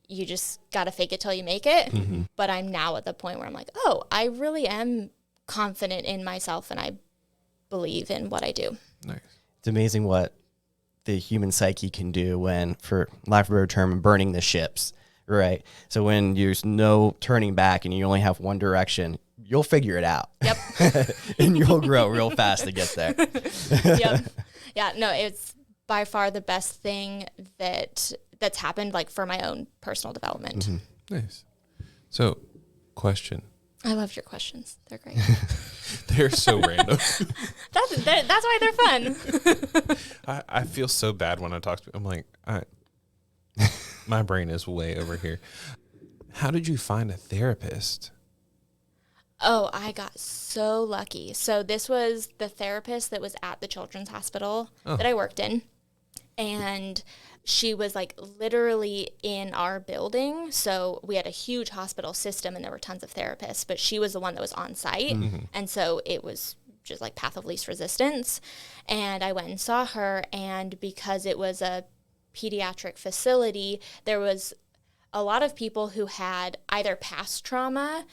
you just got to fake it till you make it. But I'm now at the point where I'm like, oh, I really am confident in myself and I believe in what I do. Nice. It's amazing what the human psyche can do when, for lack of a better term, burning the ships, right? So when there's no turning back and you only have one direction, you'll figure it out. Yep. And you'll grow real fast to get there. Yep. Yeah, no, it's by far the best thing that's happened, like, for my own personal development. Nice. So, question. I love your questions. They're great. They're so random. That's why they're fun. I feel so bad when I talk to. I'm like, my brain is way over here. How did you find a therapist? Oh, I got so lucky. So this was the therapist that was at the children's hospital that I worked in. And she was like literally in our building. So we had a huge hospital system and there were tons of therapists, but she was the one that was on site. And so it was just like path of least resistance. And I went and saw her. And because it was a pediatric facility, there was a lot of people who had either past trauma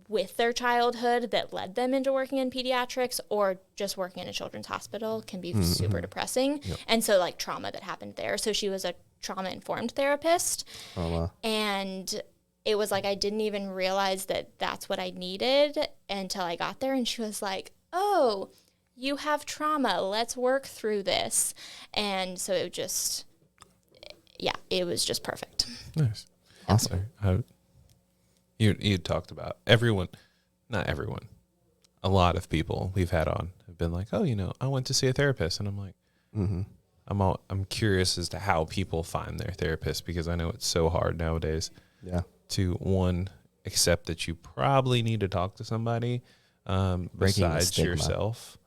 with their childhood that led them into working in pediatrics, or just working in a children's hospital can be super depressing. And so like trauma that happened there. So she was a trauma-informed therapist. Oh, wow. And it was like I didn't even realize that that's what I needed until I got there. And she was like, oh, you have trauma. Let's work through this. And so it just, it was just perfect. Nice. Awesome. You talked about not everyone, a lot of people we've had on have been like, oh, I went to see a therapist. And I'm like, I'm curious as to how people find their therapist, because I know it's so hard nowadays to, one, accept that you probably need to talk to somebody besides yourself.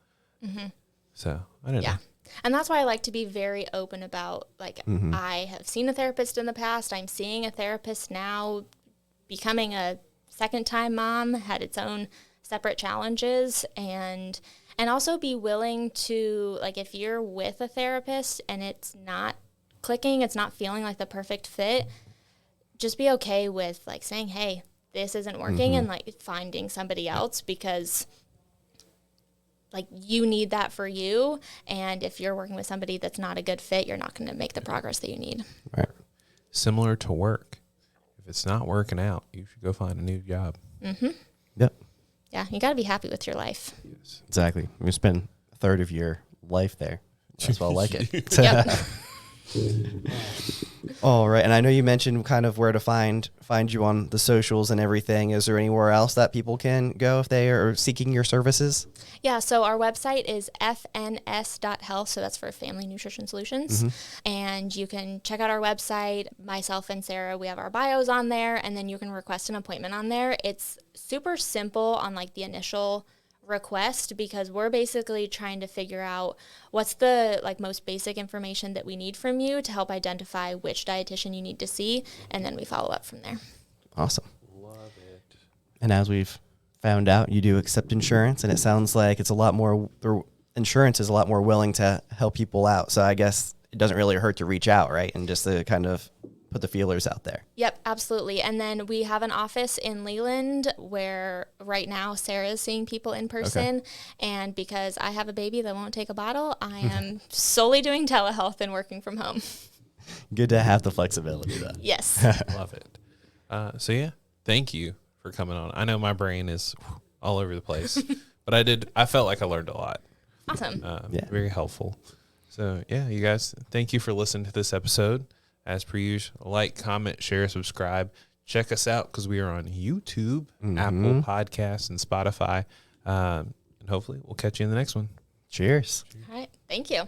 So I don't know. And that's why I like to be very open about, like, I have seen a therapist in the past. I'm seeing a therapist now, becoming a second-time mom, had its own separate challenges, and also be willing to, like, if you're with a therapist and it's not clicking, it's not feeling like the perfect fit, just be okay with, like, saying, hey, this isn't working, and, like, finding somebody else, because, like, you need that for you, and if you're working with somebody that's not a good fit, you're not going to make the progress that you need. Right. Similar to work. If it's not working out, you should go find a new job. Yep. Yeah, you got to be happy with your life. Yes. Exactly. You spend a third of your life there. That's why I like it. Yep. All right. And I know you mentioned kind of where to find you on the socials and everything. Is there anywhere else that people can go if they are seeking your services? Yeah, so our website is fns.health, so that's for Family Nutrition Solutions. And you can check out our website. Myself and Sarah, we have our bios on there, and then you can request an appointment on there. It's super simple on, like, the initial request, because we're basically trying to figure out what's the, like, most basic information that we need from you to help identify which dietitian you need to see, and then we follow up from there. Awesome. Love it. And as we've found out, you do accept insurance, and it sounds like it's a lot more, the insurance is a lot more willing to help people out. So I guess it doesn't really hurt to reach out, right? And just to kind of put the feelers out there. Yep, absolutely. And then we have an office in Leland where right now Sarah is seeing people in person. Okay. And because I have a baby that won't take a bottle, I am solely doing telehealth and working from home. Good to have the flexibility, though. Yes. Love it. So yeah, thank you for coming on. I know my brain is all over the place, but I felt like I learned a lot. Awesome. Very helpful. So yeah, you guys, thank you for listening to this episode. As per usual, like, comment, share, subscribe. Check us out because we are on YouTube, Apple Podcasts, and Spotify. And hopefully we'll catch you in the next one. Cheers. All right. Thank you.